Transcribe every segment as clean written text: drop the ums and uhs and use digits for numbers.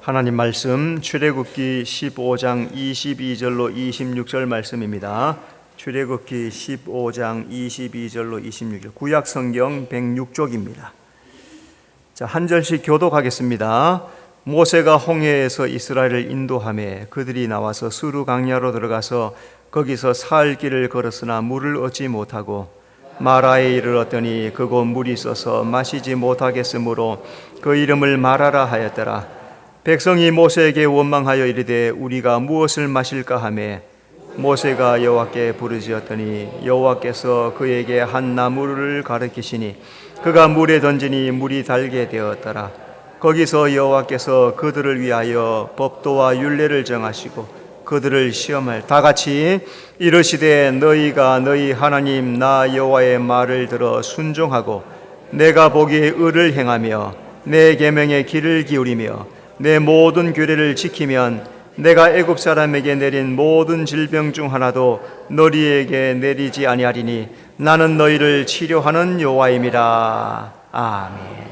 하나님 말씀 출애굽기 15장 22절로 26절 말씀입니다. 출애굽기 15장 22절로 26절 구약 성경 106쪽입니다. 자, 한 절씩 교독하겠습니다. 모세가 홍해에서 이스라엘을 인도하매 그들이 나와서 스루 강야로 들어가서 거기서 사흘 길을 걸었으나 물을 얻지 못하고 마라에 이르렀더니 그곳 물이 있어서 마시지 못하겠으므로 그 이름을 마라라 하였더라. 백성이 모세에게 원망하여 이르되 우리가 무엇을 마실까 하매 모세가 여호와께 부르짖었더니 여호와께서 그에게 한 나무를 가르치시니 그가 물에 던지니 물이 달게 되었더라. 거기서 여호와께서 그들을 위하여 법도와 율례를 정하시고 그들을 시험할 다 같이 이르시되 너희가 너희 하나님 나 여호와의 말을 들어 순종하고 내가 보기에 의를 행하며 내 계명의 귀를 기울이며 내 모든 규례를 지키면 내가 애굽 사람에게 내린 모든 질병 중 하나도 너희에게 내리지 아니하리니 나는 너희를 치료하는 여호와임이라. 아멘.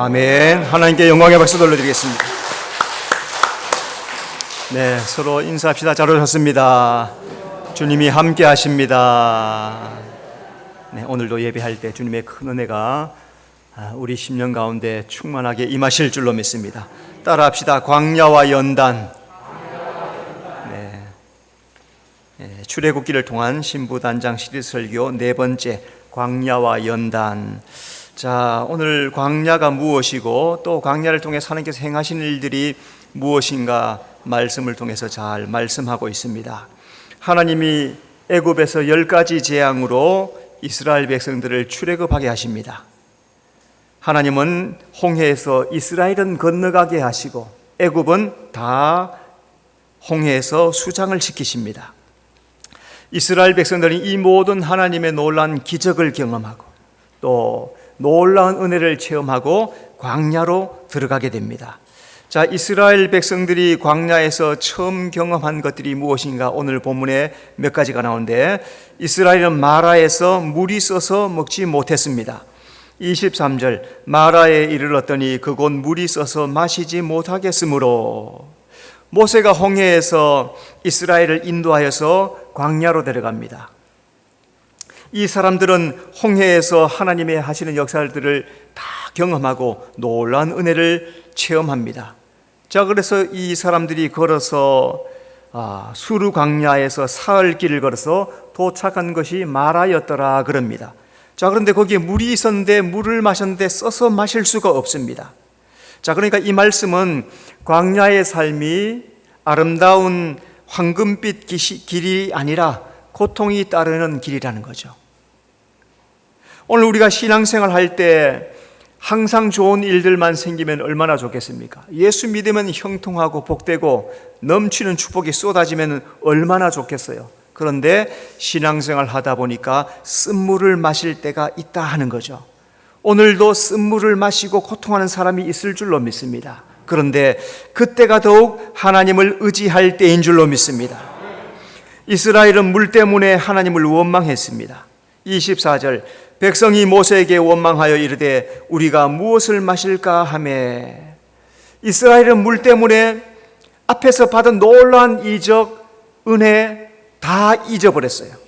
아멘. 하나님께 영광의 박수 돌려드리겠습니다. 네, 서로 인사합시다. 잘 오셨습니다. 주님이 함께 하십니다. 네, 오늘도 예배할 때 주님의 큰 은혜가 우리 심령 가운데 충만하게 임하실 줄로 믿습니다. 따라합시다. 광야와 연단. 출애굽기를 통한 신부단장 시리즈 설교 네 번째, 광야와 연단. 자, 오늘 광야가 무엇이고 또 광야를 통해 하나님께서 행하신 일들이 무엇인가 말씀을 통해서 잘 말씀하고 있습니다. 하나님이 애굽에서 10가지 재앙으로 이스라엘 백성들을 출애굽하게 하십니다. 하나님은 홍해에서 이스라엘은 건너가게 하시고 애굽은 다 홍해에서 수장을 시키십니다. 이스라엘 백성들은 이 모든 하나님의 놀라운 기적을 경험하고 또 놀라운 은혜를 체험하고 광야로 들어가게 됩니다. 자, 이스라엘 백성들이 광야에서 처음 경험한 것들이 무엇인가 오늘 본문에 몇 가지가 나오는데, 이스라엘은 마라에서 물이 써서 먹지 못했습니다. 23절, 마라에 이르렀더니 그곳 물이 써서 마시지 못하겠으므로. 모세가 홍해에서 이스라엘을 인도하여서 광야로 데려갑니다. 이 사람들은 홍해에서 하나님의 하시는 역사들을 다 경험하고 놀라운 은혜를 체험합니다. 자, 그래서 이 사람들이 걸어서 수르 광야에서 사흘 길을 걸어서 도착한 것이 마라였더라 그럽니다. 자, 그런데 거기에 물이 있었는데 물을 마셨는데 써서 마실 수가 없습니다. 자, 그러니까 이 말씀은 광야의 삶이 아름다운 황금빛 길이 아니라 고통이 따르는 길이라는 거죠. 오늘 우리가 신앙생활 할 때 항상 좋은 일들만 생기면 얼마나 좋겠습니까? 예수 믿으면 형통하고 복되고 넘치는 축복이 쏟아지면 얼마나 좋겠어요. 그런데 신앙생활 하다 보니까 쓴물을 마실 때가 있다 하는 거죠. 오늘도 쓴물을 마시고 고통하는 사람이 있을 줄로 믿습니다. 그런데 그때가 더욱 하나님을 의지할 때인 줄로 믿습니다. 이스라엘은 물 때문에 하나님을 원망했습니다. 24절, 백성이 모세에게 원망하여 이르되 우리가 무엇을 마실까 하매. 이스라엘은 물 때문에 앞에서 받은 놀라운 이적, 은혜 다 잊어버렸어요.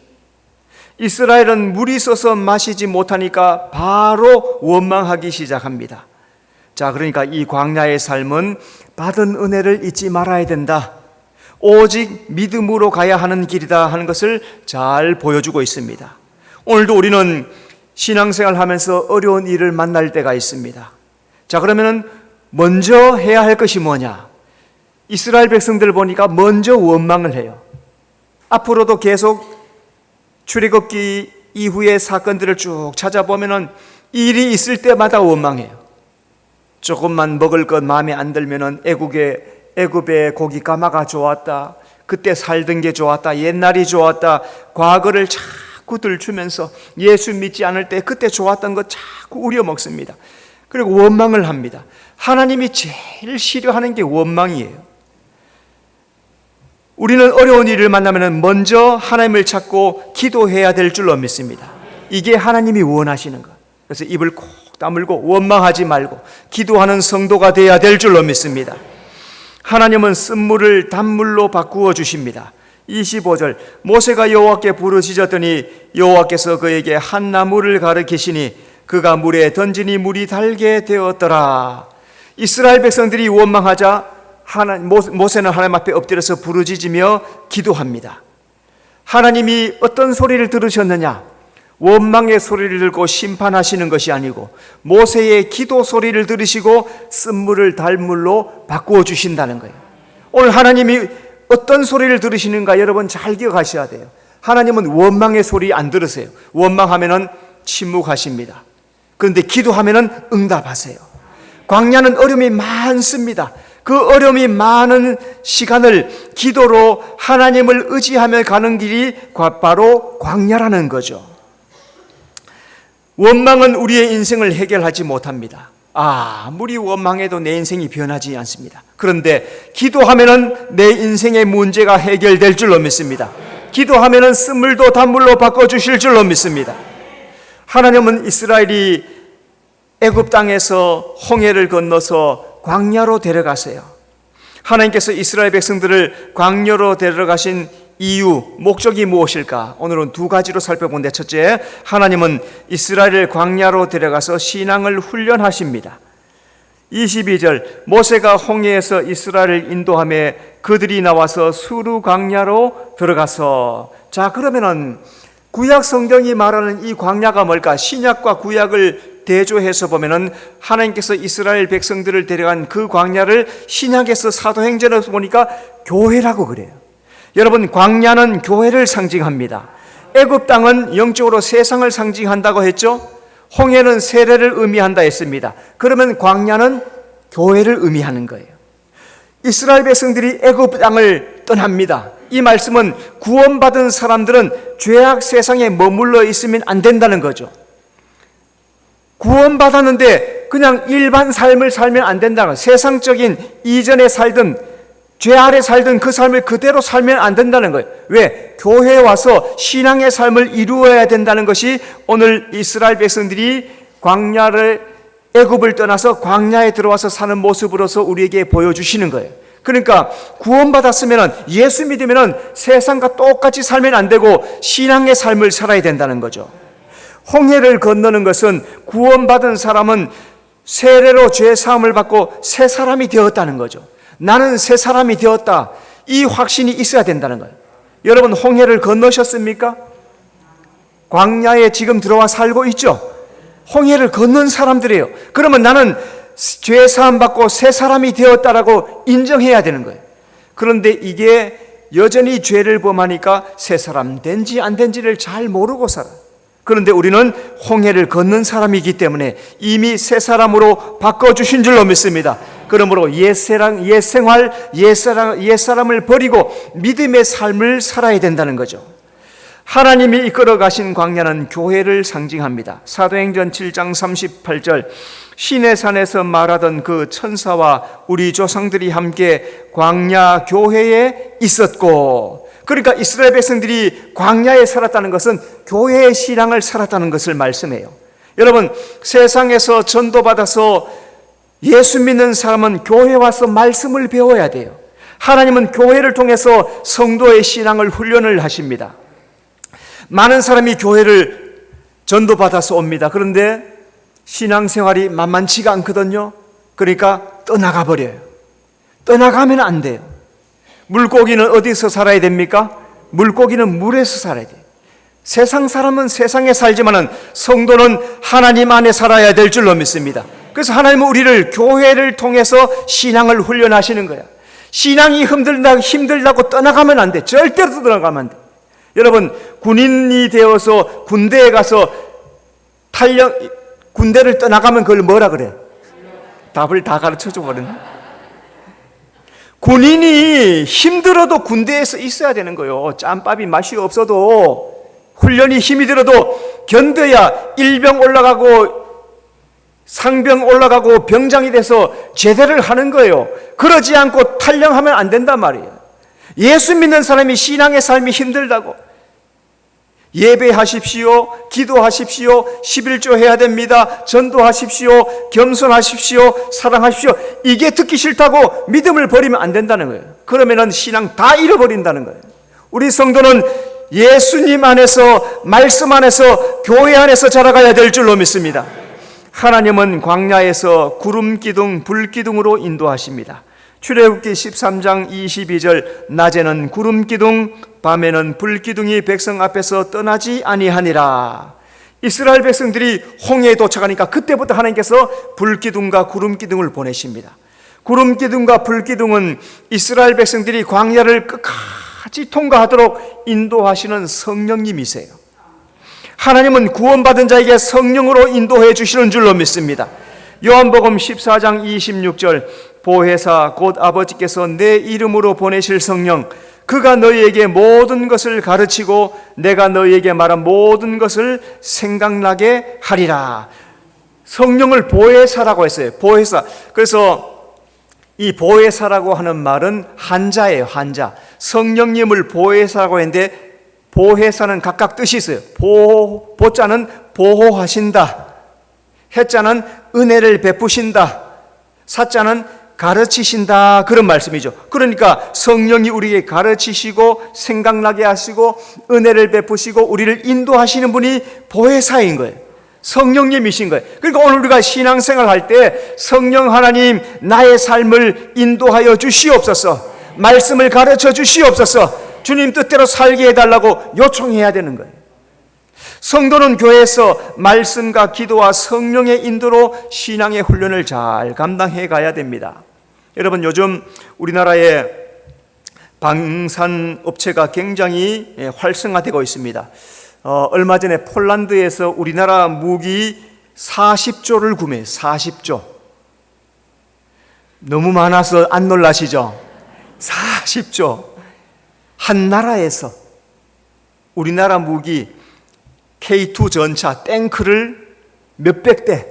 이스라엘은 물이 써서 마시지 못하니까 바로 원망하기 시작합니다. 자, 그러니까 이 광야의 삶은 받은 은혜를 잊지 말아야 된다, 오직 믿음으로 가야 하는 길이다 하는 것을 잘 보여주고 있습니다. 오늘도 우리는 신앙생활 하면서 어려운 일을 만날 때가 있습니다. 자, 그러면 먼저 해야 할 것이 뭐냐? 이스라엘 백성들 보니까 먼저 원망을 해요. 앞으로도 계속 출애굽기 이후의 사건들을 쭉 찾아보면은 일이 있을 때마다 원망해요. 조금만 먹을 것 마음에 안 들면은 애굽의 고기 가마가 좋았다, 그때 살던 게 좋았다, 옛날이 좋았다, 과거를 자꾸 들추면서 예수 믿지 않을 때 그때 좋았던 것 자꾸 우려먹습니다. 그리고 원망을 합니다. 하나님이 제일 싫어하는 게 원망이에요. 우리는 어려운 일을 만나면 먼저 하나님을 찾고 기도해야 될 줄로 믿습니다. 이게 하나님이 원하시는 것. 그래서 입을 콕 다물고 원망하지 말고 기도하는 성도가 되어야 될 줄로 믿습니다. 하나님은 쓴물을 단물로 바꾸어 주십니다. 25절, 모세가 여호와께 부르짖었더니 여호와께서 그에게 한 나무를 가르치시니 그가 물에 던지니 물이 달게 되었더라. 이스라엘 백성들이 원망하자 모세는 하나님 앞에 엎드려서 부르짖으며 기도합니다. 하나님이 어떤 소리를 들으셨느냐? 원망의 소리를 듣고 심판하시는 것이 아니고 모세의 기도 소리를 들으시고 쓴물을 달물로 바꾸어 주신다는 거예요. 오늘 하나님이 어떤 소리를 들으시는가 여러분 잘 기억하셔야 돼요. 하나님은 원망의 소리 안 들으세요. 원망하면은 침묵하십니다. 그런데 기도하면은 응답하세요. 광야는 어려움이 많습니다. 그 어려움이 많은 시간을 기도로 하나님을 의지하며 가는 길이 바로 광야라는 거죠. 원망은 우리의 인생을 해결하지 못합니다. 아무리 원망해도 내 인생이 변하지 않습니다. 그런데 기도하면은 내 인생의 문제가 해결될 줄로 믿습니다. 기도하면은 쓴물도 단물로 바꿔주실 줄로 믿습니다. 하나님은 이스라엘이 애굽 땅에서 홍해를 건너서 광야로 데려가세요. 하나님께서 이스라엘 백성들을 광야로 데려가신 이유, 목적이 무엇일까? 오늘은 두 가지로 살펴보는데, 첫째, 하나님은 이스라엘을 광야로 데려가서 신앙을 훈련하십니다. 22절, 모세가 홍해에서 이스라엘을 인도하며 그들이 나와서 수르 광야로 들어가서, 자, 그러면은 구약 성경이 말하는 이 광야가 뭘까? 신약과 구약을 대조해서 보면은 하나님께서 이스라엘 백성들을 데려간 그 광야를 신약에서 사도행전에서 보니까 교회라고 그래요. 여러분, 광야는 교회를 상징합니다. 애굽 땅은 영적으로 세상을 상징한다고 했죠. 홍해는 세례를 의미한다 했습니다. 그러면 광야는 교회를 의미하는 거예요. 이스라엘 백성들이 애굽 땅을 떠납니다. 이 말씀은 구원받은 사람들은 죄악 세상에 머물러 있으면 안 된다는 거죠. 구원받았는데 그냥 일반 삶을 살면 안 된다는 거예요. 세상적인 이전에 살든 죄 아래 살든 그 삶을 그대로 살면 안 된다는 거예요. 왜? 교회에 와서 신앙의 삶을 이루어야 된다는 것이 오늘 이스라엘 백성들이 광야를 애굽을 떠나서 광야에 들어와서 사는 모습으로서 우리에게 보여주시는 거예요. 그러니까 구원받았으면 예수 믿으면 세상과 똑같이 살면 안 되고 신앙의 삶을 살아야 된다는 거죠. 홍해를 건너는 것은 구원받은 사람은 세례로 죄 사함을 받고 새 사람이 되었다는 거죠. 나는 새 사람이 되었다. 이 확신이 있어야 된다는 거예요. 여러분, 홍해를 건너셨습니까? 광야에 지금 들어와 살고 있죠. 홍해를 건넌 사람들이에요. 그러면 나는 죄 사함 받고 새 사람이 되었다라고 인정해야 되는 거예요. 그런데 이게 여전히 죄를 범하니까 새 사람 된지 안 된지를 잘 모르고 살아요. 그런데 우리는 홍해를 건넌 사람이기 때문에 이미 새 사람으로 바꿔주신 줄로 믿습니다. 그러므로 옛생활, 옛사람을 버리고 믿음의 삶을 살아야 된다는 거죠. 하나님이 이끌어 가신 광야는 교회를 상징합니다. 사도행전 7장 38절, 시내산에서 말하던 그 천사와 우리 조상들이 함께 광야 교회에 있었고, 그러니까 이스라엘 백성들이 광야에 살았다는 것은 교회의 신앙을 살았다는 것을 말씀해요. 여러분, 세상에서 전도받아서 예수 믿는 사람은 교회에 와서 말씀을 배워야 돼요. 하나님은 교회를 통해서 성도의 신앙을 훈련을 하십니다. 많은 사람이 교회를 전도받아서 옵니다. 그런데 신앙생활이 만만치가 않거든요. 그러니까 떠나가 버려요. 떠나가면 안 돼요. 물고기는 어디서 살아야 됩니까? 물고기는 물에서 살아야 돼요. 세상 사람은 세상에 살지만은 성도는 하나님 안에 살아야 될 줄로 믿습니다. 그래서 하나님은 우리를 교회를 통해서 신앙을 훈련하시는 거야. 신앙이 힘들다고 떠나가면 안 돼. 절대로 떠나가면 안 돼. 여러분, 군인이 되어서 군대에 가서 군대를 떠나가면 그걸 뭐라 그래? 답을 다 가르쳐줘 버렸네. 군인이 힘들어도 군대에서 있어야 되는 거예요. 짬밥이 맛이 없어도 훈련이 힘이 들어도 견뎌야 일병 올라가고 상병 올라가고 병장이 돼서 제대를 하는 거예요. 그러지 않고 탈영하면 안 된단 말이에요. 예수 믿는 사람이 신앙의 삶이 힘들다고 예배하십시오, 기도하십시오, 11조 해야 됩니다, 전도하십시오, 겸손하십시오, 사랑하십시오, 이게 듣기 싫다고 믿음을 버리면 안 된다는 거예요. 그러면은 신앙 다 잃어버린다는 거예요. 우리 성도는 예수님 안에서, 말씀 안에서, 교회 안에서 자라가야 될 줄로 믿습니다. 하나님은 광야에서 구름 기둥, 불 기둥으로 인도하십니다. 출애굽기 13장 22절, 낮에는 구름 기둥, 밤에는 불 기둥이 백성 앞에서 떠나지 아니하니라. 이스라엘 백성들이 홍해에 도착하니까 그때부터 하나님께서 불 기둥과 구름 기둥을 보내십니다. 구름 기둥과 불 기둥은 이스라엘 백성들이 광야를 끝까지 통과하도록 인도하시는 성령님이세요. 하나님은 구원받은 자에게 성령으로 인도해 주시는 줄로 믿습니다. 요한복음 14장 26절, 보혜사 곧 아버지께서 내 이름으로 보내실 성령, 그가 너희에게 모든 것을 가르치고 내가 너희에게 말한 모든 것을 생각나게 하리라. 성령을 보혜사라고 했어요. 보혜사. 그래서 이 보혜사라고 하는 말은 한자예요. 한자. 성령님을 보혜사라고 했는데 보혜사는 각각 뜻이 있어요. 보자는 보호하신다, 해자는 은혜를 베푸신다, 사자는 가르치신다, 그런 말씀이죠. 그러니까 성령이 우리에게 가르치시고 생각나게 하시고 은혜를 베푸시고 우리를 인도하시는 분이 보혜사인 거예요. 성령님이신 거예요. 그러니까 오늘 우리가 신앙생활 할 때 성령 하나님, 나의 삶을 인도하여 주시옵소서, 말씀을 가르쳐 주시옵소서, 주님 뜻대로 살게 해달라고 요청해야 되는 거예요. 성도는 교회에서 말씀과 기도와 성령의 인도로 신앙의 훈련을 잘 감당해 가야 됩니다. 여러분, 요즘 우리나라에 방산업체가 굉장히 활성화되고 있습니다. 얼마 전에 폴란드에서 우리나라 무기 40조를 구매해요. 40조. 너무 많아서 안 놀라시죠? 40조. 한 나라에서 우리나라 무기 K2 전차 탱크를 몇백 대,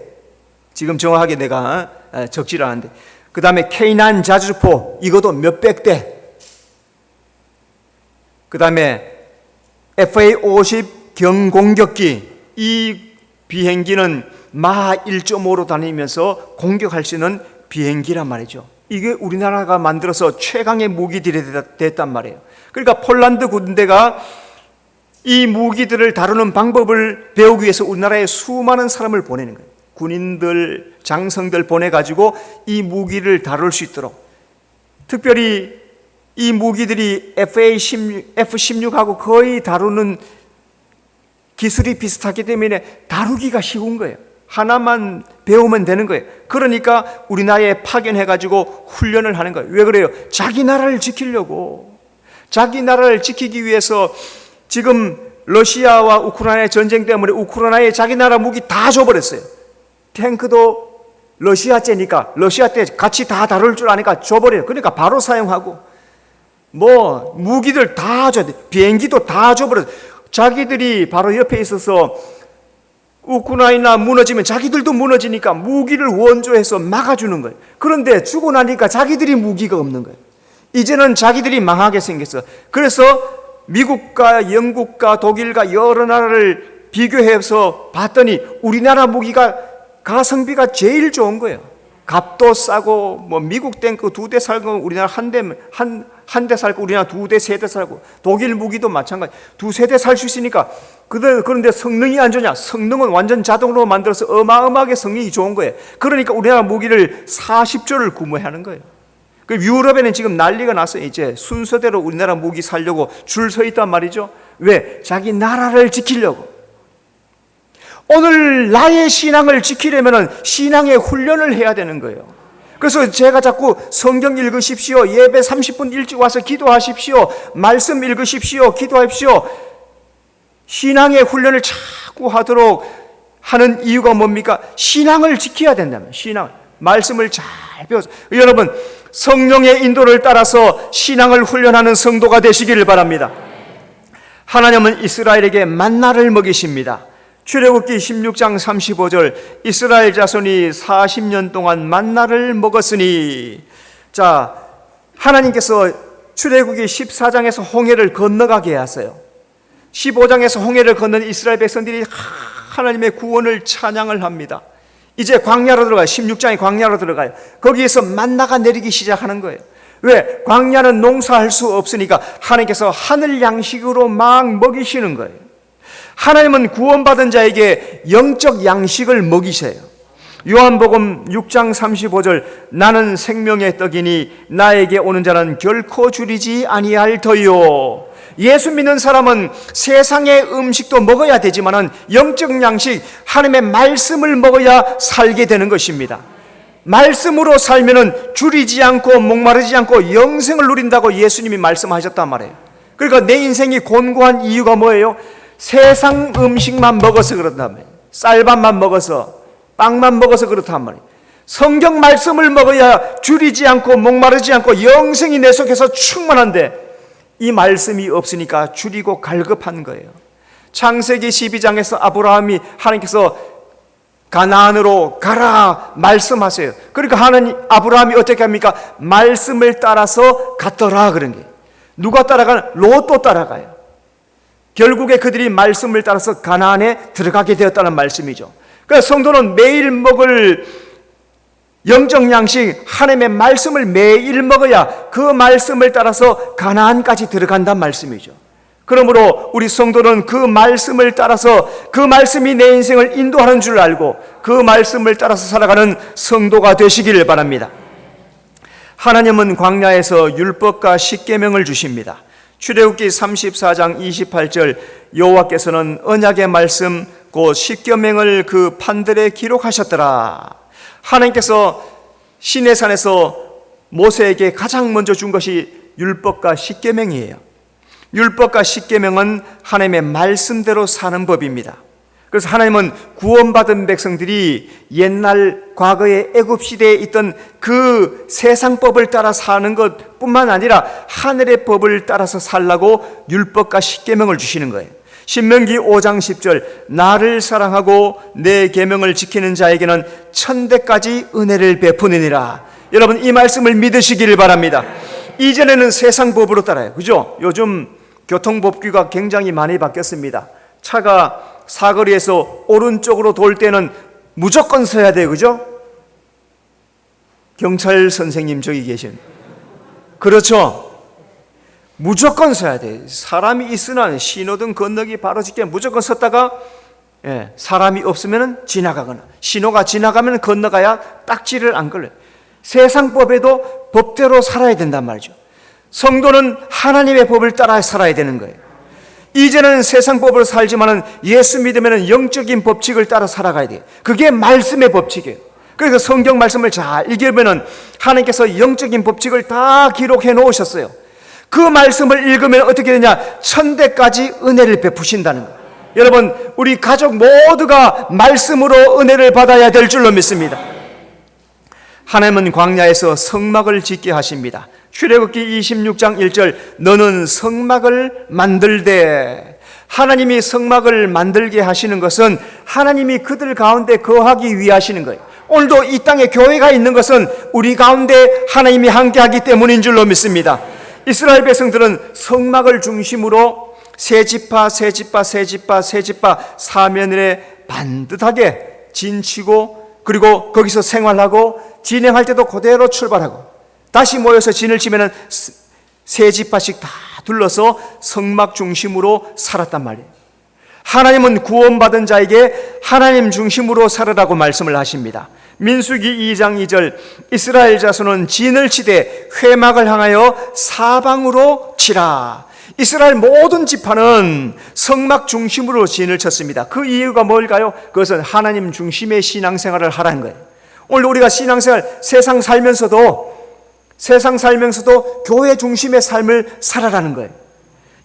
지금 정확하게 내가 적지를 않은데, 그 다음에 K9 자주포 이것도 몇백 대, 그 다음에 FA-50 경공격기, 이 비행기는 마하 1.5로 다니면서 공격할 수 있는 비행기란 말이죠. 이게 우리나라가 만들어서 최강의 무기들이 됐단 말이에요. 그러니까 폴란드 군대가 이 무기들을 다루는 방법을 배우기 위해서 우리나라에 수많은 사람을 보내는 거예요. 군인들, 장성들 보내가지고 이 무기를 다룰 수 있도록. 특별히 이 무기들이 F-16하고 거의 다루는 기술이 비슷하기 때문에 다루기가 쉬운 거예요. 하나만 배우면 되는 거예요. 그러니까 우리나라에 파견해가지고 훈련을 하는 거예요. 왜 그래요? 자기 나라를 지키려고. 자기 나라를 지키기 위해서 지금 러시아와 우크라이나의 전쟁 때문에 우크라이나에 자기 나라 무기 다 줘버렸어요. 탱크도 러시아제니까 러시아 때 같이 다 다룰 줄 아니까 줘버려요. 그러니까 바로 사용하고, 뭐 무기들 다 줘, 비행기도 다 줘버렸어요. 자기들이 바로 옆에 있어서 우크라이나 무너지면 자기들도 무너지니까 무기를 원조해서 막아주는 거예요. 그런데 주고 나니까 자기들이 무기가 없는 거예요. 이제는 자기들이 망하게 생겼어. 그래서 미국과 영국과 독일과 여러 나라를 비교해서 봤더니 우리나라 무기가 가성비가 제일 좋은 거예요. 값도 싸고, 뭐 미국 탱크 2대 살고 우리나라 한 대 살고 우리나라 2대, 3대 살고, 독일 무기도 마찬가지 2, 3대 살 수 있으니까. 그런데 성능이 안 좋냐? 성능은 완전 자동으로 만들어서 어마어마하게 성능이 좋은 거예요. 그러니까 우리나라 무기를 40조를 구매하는 거예요. 그 유럽에는 지금 난리가 났어요. 이제 순서대로 우리나라 무기 사려고 줄 서 있단 말이죠. 왜? 자기 나라를 지키려고. 오늘 나의 신앙을 지키려면 신앙의 훈련을 해야 되는 거예요. 그래서 제가 자꾸 성경 읽으십시오, 예배 30분 일찍 와서 기도하십시오, 말씀 읽으십시오, 기도하십시오, 신앙의 훈련을 자꾸 하도록 하는 이유가 뭡니까? 신앙을 지켜야 된다면, 신앙, 말씀을 잘 배워서. 여러분, 성령의 인도를 따라서 신앙을 훈련하는 성도가 되시기를 바랍니다. 하나님은 이스라엘에게 만나를 먹이십니다. 출애굽기 16장 35절, 이스라엘 자손이 40년 동안 만나를 먹었으니. 자, 하나님께서 출애굽기 14장에서 홍해를 건너가게 하세요. 15장에서 홍해를 건넌 이스라엘 백성들이 하나님의 구원을 찬양을 합니다. 이제 광야로 들어가요. 16장에 광야로 들어가요. 거기에서 만나가 내리기 시작하는 거예요. 왜? 광야는 농사할 수 없으니까 하나님께서 하늘 양식으로 막 먹이시는 거예요. 하나님은 구원받은 자에게 영적 양식을 먹이세요. 요한복음 6장 35절, 나는 생명의 떡이니 나에게 오는 자는 결코 줄이지 아니할 터요. 예수 믿는 사람은 세상의 음식도 먹어야 되지만은 영적 양식, 하나님의 말씀을 먹어야 살게 되는 것입니다. 말씀으로 살면은 줄이지 않고 목마르지 않고 영생을 누린다고 예수님이 말씀하셨단 말이에요. 그러니까 내 인생이 곤고한 이유가 뭐예요? 세상 음식만 먹어서 그렇단 말이에요. 쌀밥만 먹어서, 빵만 먹어서 그렇단 말이에요. 성경 말씀을 먹어야 줄이지 않고 목마르지 않고 영생이 내 속에서 충만한데, 이 말씀이 없으니까 줄이고 갈급한 거예요. 창세기 12장에서 아브라함이 하나님께서 가나안으로 가라 말씀하세요. 그러니까 하나님, 아브라함이 어떻게 합니까? 말씀을 따라서 갔더라 그런 게. 누가 따라가는? 롯도 따라가요. 결국에 그들이 말씀을 따라서 가나안에 들어가게 되었다는 말씀이죠. 그러니까 성도는 매일 먹을 영적 양식, 하나님의 말씀을 매일 먹어야 그 말씀을 따라서 가나안까지 들어간다는 말씀이죠. 그러므로 우리 성도는 그 말씀을 따라서, 그 말씀이 내 인생을 인도하는 줄 알고 그 말씀을 따라서 살아가는 성도가 되시기를 바랍니다. 하나님은 광야에서 율법과 십계명을 주십니다. 출애굽기 34장 28절 여호와께서는 언약의 말씀 곧 십계명을 그 판들에 기록하셨더라. 하나님께서 시내산에서 모세에게 가장 먼저 준 것이 율법과 십계명이에요. 율법과 십계명은 하나님의 말씀대로 사는 법입니다. 그래서 하나님은 구원받은 백성들이 옛날 과거의 애굽 시대에 있던 그 세상법을 따라 사는 것뿐만 아니라 하늘의 법을 따라서 살라고 율법과 십계명을 주시는 거예요. 신명기 5장 10절 나를 사랑하고 내 계명을 지키는 자에게는 천대까지 은혜를 베푸느니라. 여러분 이 말씀을 믿으시기를 바랍니다. 이전에는 세상 법으로 따라요. 그죠? 요즘 교통법규가 굉장히 많이 바뀌었습니다. 차가 사거리에서 오른쪽으로 돌 때는 무조건 서야 돼요. 그죠? 경찰 선생님 저기 계신. 그렇죠? 무조건 서야 돼. 사람이 있으나 신호등 건너기 바로 직게 무조건 섰다가 사람이 없으면 지나가거나 신호가 지나가면 건너가야 딱지를 안 걸려요. 세상법에도 법대로 살아야 된단 말이죠. 성도는 하나님의 법을 따라 살아야 되는 거예요. 이제는 세상법으로 살지만은 예수 믿으면 영적인 법칙을 따라 살아가야 돼요. 그게 말씀의 법칙이에요. 그래서 성경 말씀을 잘 읽으면은 하나님께서 영적인 법칙을 다 기록해 놓으셨어요. 그 말씀을 읽으면 어떻게 되냐? 천대까지 은혜를 베푸신다는 거예요. 여러분, 우리 가족 모두가 말씀으로 은혜를 받아야 될 줄로 믿습니다. 하나님은 광야에서 성막을 짓게 하십니다. 출애굽기 26장 1절 너는 성막을 만들되, 하나님이 성막을 만들게 하시는 것은 하나님이 그들 가운데 거하기 위해 하시는 거예요. 오늘도 이 땅에 교회가 있는 것은 우리 가운데 하나님이 함께하기 때문인 줄로 믿습니다. 이스라엘 백성들은 성막을 중심으로 세 지파 사면에 반듯하게 진치고, 그리고 거기서 생활하고 진행할 때도 그대로 출발하고 다시 모여서 진을 치면은 세 지파씩 다 둘러서 성막 중심으로 살았단 말이에요. 하나님은 구원받은 자에게 하나님 중심으로 살으라고 말씀을 하십니다. 민수기 2장 2절 이스라엘 자손은 진을 치되 회막을 향하여 사방으로 치라. 이스라엘 모든 지파는 성막 중심으로 진을 쳤습니다. 그 이유가 뭘까요? 그것은 하나님 중심의 신앙생활을 하라는 거예요. 오늘 우리가 신앙생활 세상 살면서도 교회 중심의 삶을 살아라는 거예요.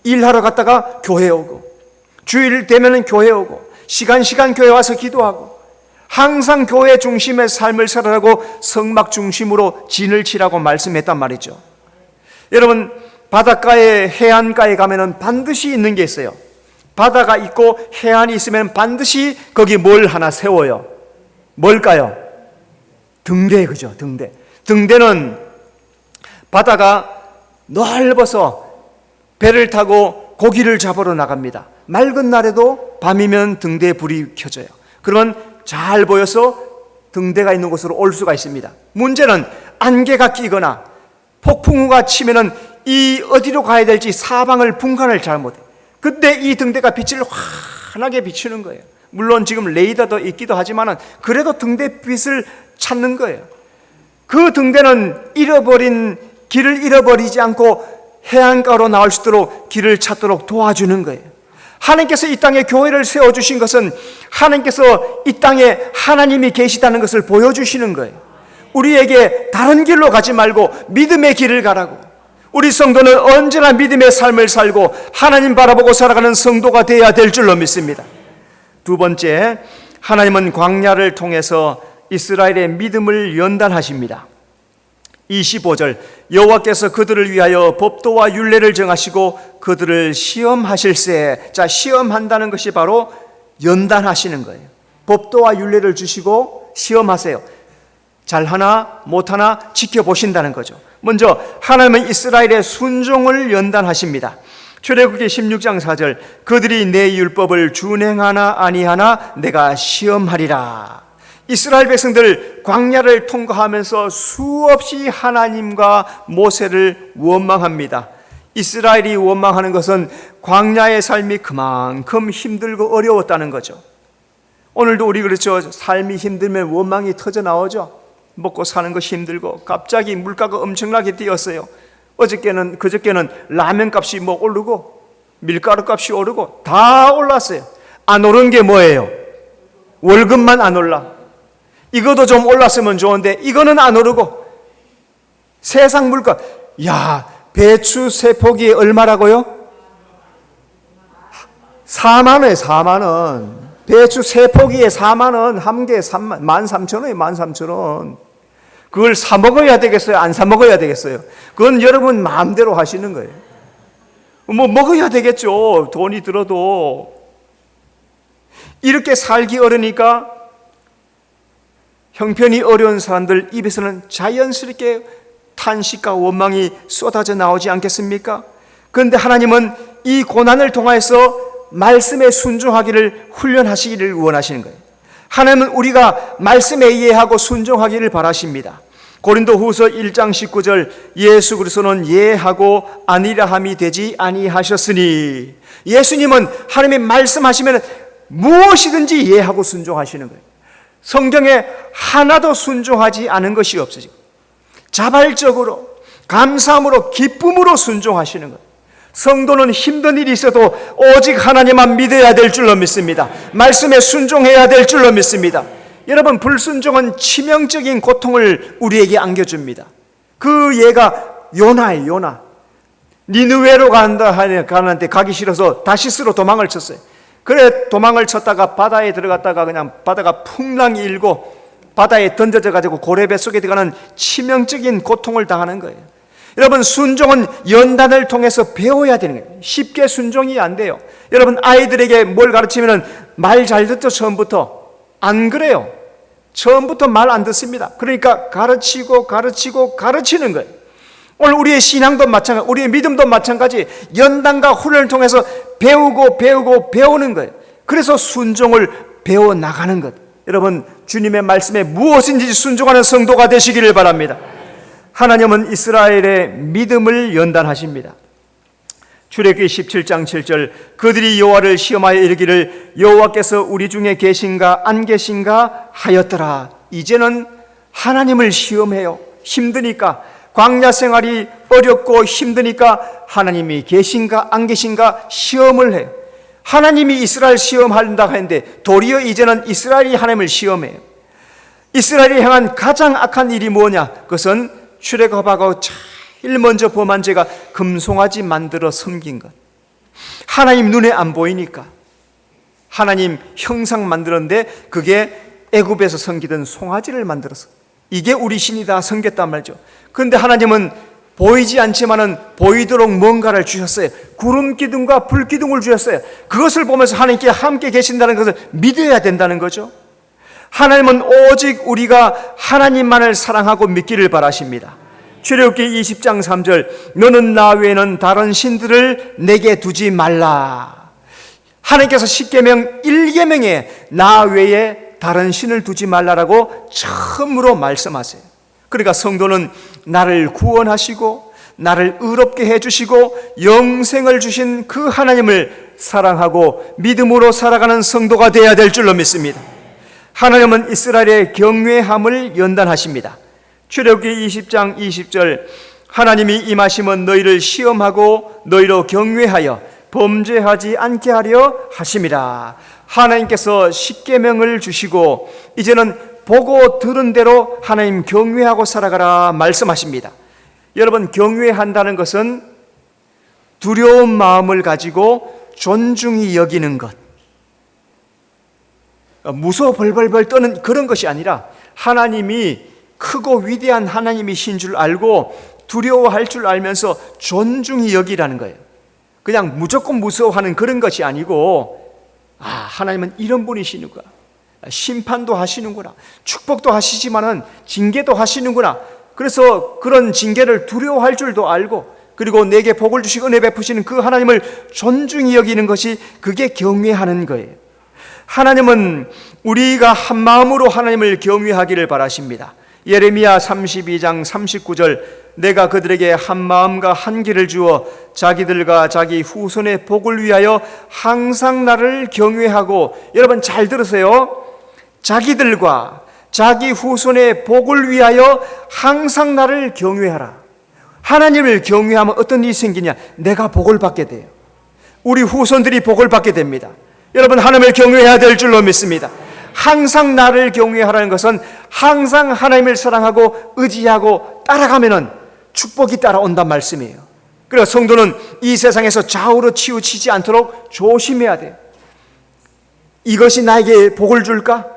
일하러 갔다가 교회 오고, 주일 되면은 교회 오고, 시간 교회 와서 기도하고, 항상 교회 중심의 삶을 살아라고 성막 중심으로 진을 치라고 말씀했단 말이죠. 여러분, 바닷가에 해안가에 가면은 반드시 있는 게 있어요. 바다가 있고 해안이 있으면 반드시 거기 뭘 하나 세워요. 뭘까요? 등대, 그죠? 등대는 바다가 넓어서 배를 타고 고기를 잡으러 나갑니다. 맑은 날에도 밤이면 등대에 불이 켜져요. 그러면 잘 보여서 등대가 있는 곳으로 올 수가 있습니다. 문제는 안개가 끼거나 폭풍우가 치면은 이 어디로 가야 될지 사방을 분간을 잘 못해요. 그때 이 등대가 빛을 환하게 비추는 거예요. 물론 지금 레이더도 있기도 하지만 그래도 등대빛을 찾는 거예요. 그 등대는 길을 잃어버리지 않고 해안가로 나올 수 있도록 길을 찾도록 도와주는 거예요. 하나님께서 이 땅에 교회를 세워주신 것은 하나님께서 이 땅에 하나님이 계시다는 것을 보여주시는 거예요. 우리에게 다른 길로 가지 말고 믿음의 길을 가라고. 우리 성도는 언제나 믿음의 삶을 살고 하나님 바라보고 살아가는 성도가 되어야 될 줄로 믿습니다. 두 번째, 하나님은 광야를 통해서 이스라엘의 믿음을 연단하십니다. 25절 여호와께서 그들을 위하여 법도와 율례를 정하시고 그들을 시험하실세. 자, 시험한다는 것이 바로 연단하시는 거예요. 법도와 율례를 주시고 시험하세요. 잘하나 못하나 지켜보신다는 거죠. 먼저 하나님은 이스라엘의 순종을 연단하십니다. 출애굽기 16장 4절 그들이 내 율법을 준행하나 아니하나 내가 시험하리라. 이스라엘 백성들 광야를 통과하면서 수없이 하나님과 모세를 원망합니다. 이스라엘이 원망하는 것은 광야의 삶이 그만큼 힘들고 어려웠다는 거죠. 오늘도 우리 그렇죠. 삶이 힘들면 원망이 터져 나오죠. 먹고 사는 것이 힘들고 갑자기 물가가 엄청나게 뛰었어요. 그저께는 라면 값이 뭐 오르고 밀가루 값이 오르고 다 올랐어요. 안 오른 게 뭐예요? 월급만 안 올라. 이것도 좀 올랐으면 좋은데 이거는 안 오르고 세상 물가. 야, 배추 세 포기에 얼마라고요? 4만 원에 4만 원. 배추 세 포기에 4만 원, 한 개에 13,000원이에요. 13,000원. 그걸 사 먹어야 되겠어요? 안 사 먹어야 되겠어요? 그건 여러분 마음대로 하시는 거예요. 뭐 먹어야 되겠죠. 돈이 들어도. 이렇게 살기 어려니까 형편이 어려운 사람들 입에서는 자연스럽게 탄식과 원망이 쏟아져 나오지 않겠습니까? 그런데 하나님은 이 고난을 통하여서 말씀에 순종하기를 훈련하시기를 원하시는 거예요. 하나님은 우리가 말씀에 이해하고 순종하기를 바라십니다. 고린도후서 1장 19절 예수 그리스도는 예하고 아니라함이 되지 아니하셨으니, 예수님은 하나님의 말씀하시면 무엇이든지 예하고 순종하시는 거예요. 성경에 하나도 순종하지 않은 것이 없어요. 자발적으로 감사함으로 기쁨으로 순종하시는 거예요. 성도는 힘든 일이 있어도 오직 하나님만 믿어야 될 줄로 믿습니다. 말씀에 순종해야 될 줄로 믿습니다. 여러분, 불순종은 치명적인 고통을 우리에게 안겨줍니다. 그 예가 요나예요. 요나. 니느웨로 가는데 가기 싫어서 다시스로 도망을 쳤어요. 그래 도망을 쳤다가 바다에 들어갔다가 그냥 바다가 풍랑이 일고 바다에 던져져 가지고 고래배 속에 들어가는 치명적인 고통을 당하는 거예요. 여러분, 순종은 연단을 통해서 배워야 되는 거예요. 쉽게 순종이 안 돼요. 여러분, 아이들에게 뭘 가르치면 말 잘 듣죠. 처음부터. 안 그래요. 처음부터 말 안 듣습니다. 그러니까 가르치는 거예요. 오늘 우리의 신앙도 마찬가지, 우리의 믿음도 마찬가지. 연단과 훈련을 통해서 배우는 거예요. 그래서 순종을 배워나가는 것. 여러분, 주님의 말씀에 무엇인지 순종하는 성도가 되시기를 바랍니다. 하나님은 이스라엘의 믿음을 연단하십니다. 출애굽기 17장 7절 그들이 여호와를 시험하여 이르기를 여호와께서 우리 중에 계신가 안 계신가 하였더라. 이제는 하나님을 시험해요. 힘드니까, 광야 생활이 어렵고 힘드니까 하나님이 계신가 안 계신가 시험을 해요. 하나님이 이스라엘 시험한다고 했는데 도리어 이제는 이스라엘이 하나님을 시험해요. 이스라엘이 향한 가장 악한 일이 뭐냐? 그것은 출애굽하고 제일 먼저 범한 죄가 금송아지 만들어 섬긴 것. 하나님 눈에 안 보이니까 하나님 형상 만들었는데 그게 애굽에서 섬기던 송아지를 만들어서 이게 우리 신이다 섬겼단 말이죠. 그런데 하나님은 보이지 않지만은 보이도록 뭔가를 주셨어요. 구름 기둥과 불 기둥을 주셨어요. 그것을 보면서 하나님께 함께 계신다는 것을 믿어야 된다는 거죠. 하나님은 오직 우리가 하나님만을 사랑하고 믿기를 바라십니다. 출애굽기 20장 3절 너는 나 외에는 다른 신들을 내게 두지 말라. 하나님께서 십계명 1계명에 나 외에 다른 신을 두지 말라라고 처음으로 말씀하세요. 그러니까 성도는 나를 구원하시고 나를 의롭게 해주시고 영생을 주신 그 하나님을 사랑하고 믿음으로 살아가는 성도가 되어야 될 줄로 믿습니다. 하나님은 이스라엘의 경외함을 연단하십니다. 출애굽기 20장 20절 하나님이 임하시면 너희를 시험하고 너희로 경외하여 범죄하지 않게 하려 하심이라. 하나님께서 십계명을 주시고 이제는 보고 들은 대로 하나님 경외하고 살아가라 말씀하십니다. 여러분, 경외한다는 것은 두려운 마음을 가지고 존중히 여기는 것, 무서워 벌벌벌 떠는 그런 것이 아니라 하나님이 크고 위대한 하나님이신 줄 알고 두려워할 줄 알면서 존중히 여기라는 거예요. 그냥 무조건 무서워하는 그런 것이 아니고, 하나님은 이런 분이시는구나, 심판도 하시는구나, 축복도 하시지만은 징계도 하시는구나. 그래서 그런 징계를 두려워할 줄도 알고, 그리고 내게 복을 주시고 은혜 베푸시는 그 하나님을 존중히 여기는 것이 그게 경외하는 거예요. 하나님은 우리가 한 마음으로 하나님을 경외하기를 바라십니다. 예레미야 32장 39절 내가 그들에게 한 마음과 한 길을 주어 자기들과 자기 후손의 복을 위하여 항상 나를 경외하고, 여러분 잘 들으세요. 자기들과 자기 후손의 복을 위하여 항상 나를 경외하라. 하나님을 경외하면 어떤 일이 생기냐? 내가 복을 받게 돼요. 우리 후손들이 복을 받게 됩니다. 여러분, 하나님을 경외해야 될 줄로 믿습니다. 항상 나를 경외하라는 것은 항상 하나님을 사랑하고 의지하고 따라가면은 축복이 따라온단 말씀이에요. 그래서 성도는 이 세상에서 좌우로 치우치지 않도록 조심해야 돼요. 이것이 나에게 복을 줄까?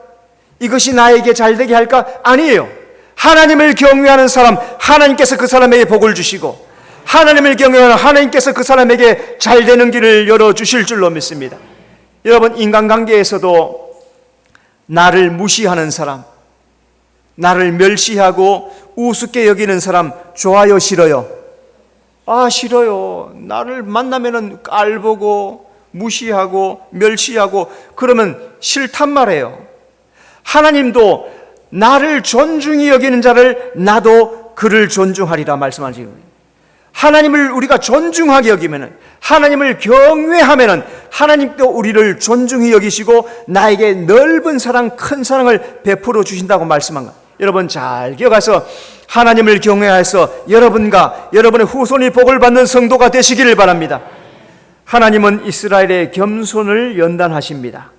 이것이 나에게 잘되게 할까? 아니에요. 하나님을 경외하는 사람, 하나님께서 그 사람에게 복을 주시고, 하나님을 경외하는 하나님께서 그 사람에게 잘되는 길을 열어주실 줄로 믿습니다. 여러분, 인간관계에서도 나를 무시하는 사람, 나를 멸시하고 우습게 여기는 사람 좋아요, 싫어요? 싫어요. 나를 만나면은 깔보고 무시하고 멸시하고 그러면 싫단 말이에요. 하나님도 나를 존중히 여기는 자를 나도 그를 존중하리라 말씀하시는 거예요. 하나님을 우리가 존중하게 여기면은, 하나님을 경외하면은 하나님도 우리를 존중히 여기시고 나에게 넓은 사랑, 큰 사랑을 베풀어 주신다고 말씀한 거예요. 여러분 잘 기억하셔서 하나님을 경외해서 여러분과 여러분의 후손이 복을 받는 성도가 되시기를 바랍니다. 하나님은 이스라엘의 겸손을 연단하십니다.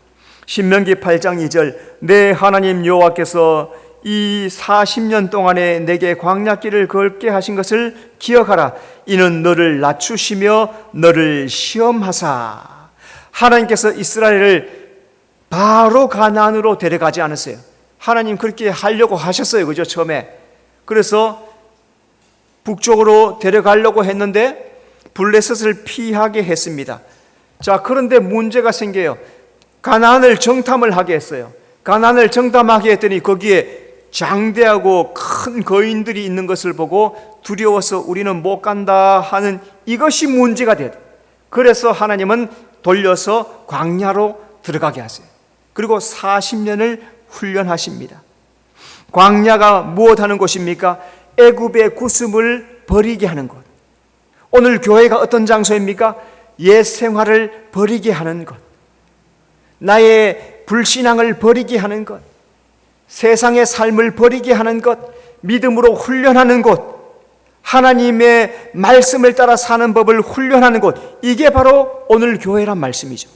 신명기 8장 2절, 내 하나님 여호와께서 이 40년 동안에 내게 광야길을 걷게 하신 것을 기억하라. 이는 너를 낮추시며 너를 시험하사. 하나님께서 이스라엘을 바로 가나안으로 데려가지 않으세요. 하나님 그렇게 하려고 하셨어요. 그죠? 처음에. 그래서 북쪽으로 데려가려고 했는데 블레셋을 피하게 했습니다. 자, 그런데 문제가 생겨요. 가나안을 정탐을 하게 했어요. 가나안을 정탐하게 했더니 거기에 장대하고 큰 거인들이 있는 것을 보고 두려워서 우리는 못 간다 하는 이것이 문제가 돼요. 그래서 하나님은 돌려서 광야로 들어가게 하세요. 그리고 40년을 훈련하십니다. 광야가 무엇하는 곳입니까? 애굽의 구습을 버리게 하는 곳. 오늘 교회가 어떤 장소입니까? 옛 생활을 버리게 하는 것, 나의 불신앙을 버리게 하는 것, 세상의 삶을 버리게 하는 것, 믿음으로 훈련하는 곳, 하나님의 말씀을 따라 사는 법을 훈련하는 곳, 이게 바로 오늘 교회란 말씀이죠.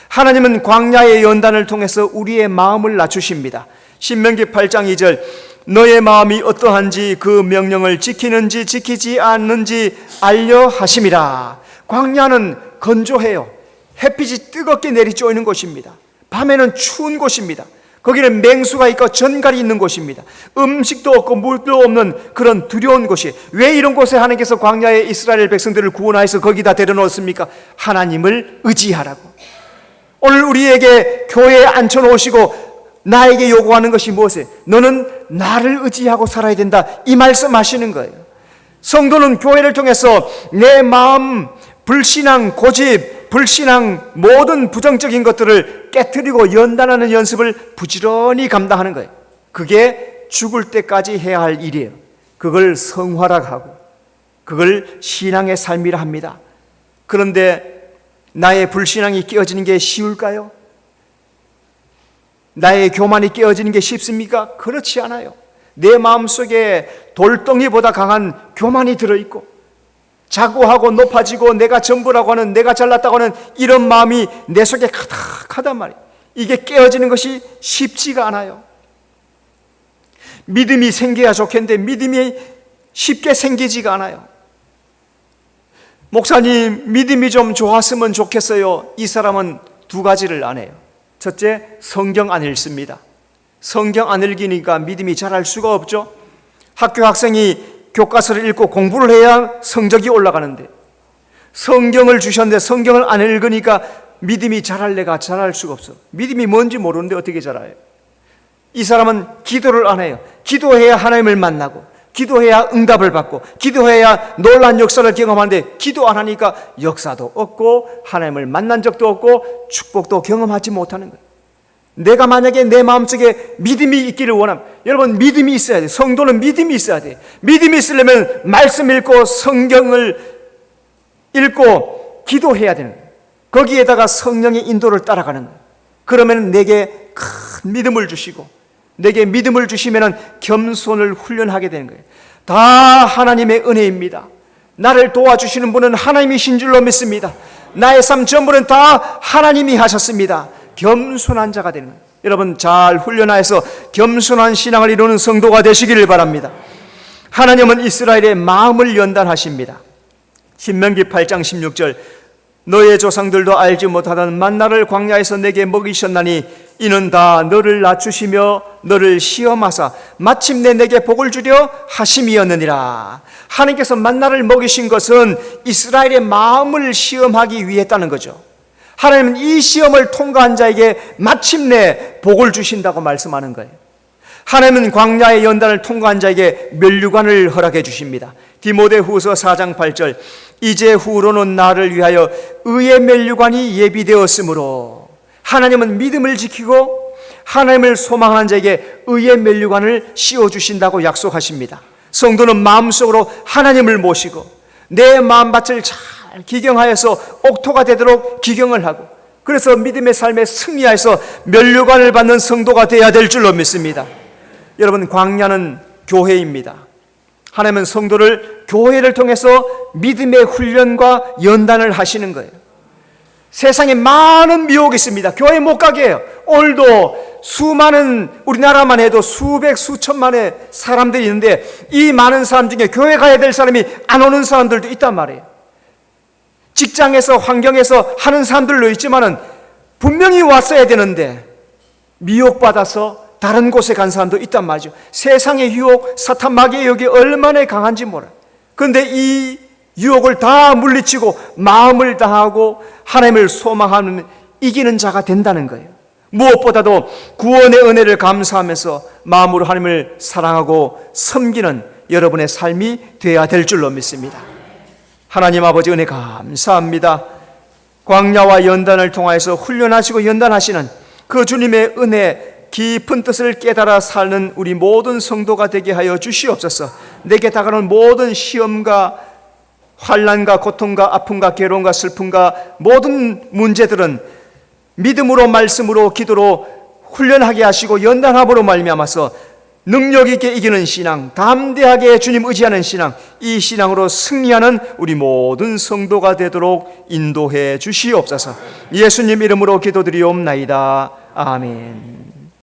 하나님은 광야의 연단을 통해서 우리의 마음을 낮추십니다. 신명기 8장 2절, 너의 마음이 어떠한지 그 명령을 지키는지 지키지 않는지 알려 하심이라. 광야는 건조해요. 햇빛이 뜨겁게 내리쬐는 곳입니다. 밤에는 추운 곳입니다. 거기는 맹수가 있고 전갈이 있는 곳입니다. 음식도 없고 물도 없는 그런 두려운 곳이. 왜 이런 곳에 하나님께서 광야에 이스라엘 백성들을 구원하여서 거기다 데려놓습니까? 하나님을 의지하라고. 오늘 우리에게 교회에 앉혀놓으시고 나에게 요구하는 것이 무엇이에요? 너는 나를 의지하고 살아야 된다, 이 말씀하시는 거예요. 성도는 교회를 통해서 내 마음, 불신앙, 고집, 불신앙, 모든 부정적인 것들을 깨트리고 연단하는 연습을 부지런히 감당하는 거예요. 그게 죽을 때까지 해야 할 일이에요. 그걸 성화라고, 그걸 신앙의 삶이라 합니다. 그런데 나의 불신앙이 깨어지는 게 쉬울까요? 나의 교만이 깨어지는 게 쉽습니까? 그렇지 않아요. 내 마음속에 돌덩이보다 강한 교만이 들어있고 자고하고 높아지고 내가 전부라고 하는, 내가 잘났다고 하는 이런 마음이 내 속에 가득하단 말이에요. 이게 깨어지는 것이 쉽지가 않아요. 믿음이 생겨야 좋겠는데 믿음이 쉽게 생기지가 않아요. 목사님, 믿음이 좀 좋았으면 좋겠어요. 이 사람은 두 가지를 안 해요. 첫째, 성경 안 읽습니다. 성경 안 읽으니까 믿음이 자랄 수가 없죠. 학교 학생이 교과서를 읽고 공부를 해야 성적이 올라가는데, 성경을 주셨는데 성경을 안 읽으니까 믿음이 자랄래가 자랄 수가 없어. 믿음이 뭔지 모르는데 어떻게 자라요? 이 사람은 기도를 안 해요. 기도해야 하나님을 만나고, 기도해야 응답을 받고, 기도해야 놀라운 역사를 경험하는데 기도 안 하니까 역사도 없고 하나님을 만난 적도 없고 축복도 경험하지 못하는 거예요. 내가 만약에 내 마음속에 믿음이 있기를 원하면, 여러분 믿음이 있어야 돼요. 성도는 믿음이 있어야 돼요. 믿음이 있으려면 말씀 읽고 성경을 읽고 기도해야 되는 거예요. 거기에다가 성령의 인도를 따라가는 거예요. 그러면 내게 큰 믿음을 주시고, 내게 믿음을 주시면 겸손을 훈련하게 되는 거예요. 다 하나님의 은혜입니다. 나를 도와주시는 분은 하나님이신 줄로 믿습니다. 나의 삶 전부는 다 하나님이 하셨습니다. 겸손한 자가 되는 거예요. 여러분 잘 훈련하여서 겸손한 신앙을 이루는 성도가 되시기를 바랍니다. 하나님은 이스라엘의 마음을 연단하십니다. 신명기 8장 16절 너의 조상들도 알지 못하던 만나를 광야에서 내게 먹이셨나니 이는 다 너를 낮추시며 너를 시험하사 마침내 내게 복을 주려 하심이었느니라. 하나님께서 만나를 먹이신 것은 이스라엘의 마음을 시험하기 위했다는 거죠. 하나님은 이 시험을 통과한 자에게 마침내 복을 주신다고 말씀하는 거예요. 하나님은 광야의 연단을 통과한 자에게 면류관을 허락해 주십니다. 디모데후서 4장 8절 이제 후로는 나를 위하여 의의 면류관이 예비되었으므로 하나님은 믿음을 지키고 하나님을 소망하는 자에게 의의 면류관을 씌워주신다고 약속하십니다. 성도는 마음속으로 하나님을 모시고 내 마음밭을 잘 기경하여서 옥토가 되도록 기경을 하고 그래서 믿음의 삶에 승리하여서 면류관을 받는 성도가 되어야 될 줄로 믿습니다. 여러분 광야는 교회입니다. 하나님은 성도를 교회를 통해서 믿음의 훈련과 연단을 하시는 거예요. 세상에 많은 미혹이 있습니다. 교회 못 가게 해요. 오늘도 수많은 우리나라만 해도 수백 수천만의 사람들이 있는데 이 많은 사람 중에 교회 가야 될 사람이 안 오는 사람들도 있단 말이에요. 직장에서 환경에서 하는 사람들도 있지만은 분명히 왔어야 되는데 미혹받아서 다른 곳에 간 사람도 있단 말이죠. 세상의 유혹, 사탄 마귀의 유혹이 얼마나 강한지 몰라요. 그런데 이 유혹을 다 물리치고 마음을 다하고 하나님을 소망하는 이기는 자가 된다는 거예요. 무엇보다도 구원의 은혜를 감사하면서 마음으로 하나님을 사랑하고 섬기는 여러분의 삶이 되어야 될 줄로 믿습니다. 하나님 아버지 은혜 감사합니다. 광야와 연단을 통하여서 훈련하시고 연단하시는 그 주님의 은혜 깊은 뜻을 깨달아 사는 우리 모든 성도가 되게 하여 주시옵소서. 내게 다가오는 모든 시험과 환난과 고통과 아픔과 괴로움과 슬픔과 모든 문제들은 믿음으로 말씀으로 기도로 훈련하게 하시고 연단함으로 말미암아서 능력 있게 이기는 신앙, 담대하게 주님 의지하는 신앙, 이 신앙으로 승리하는 우리 모든 성도가 되도록 인도해 주시옵소서. 예수님 이름으로 기도드리옵나이다. 아멘.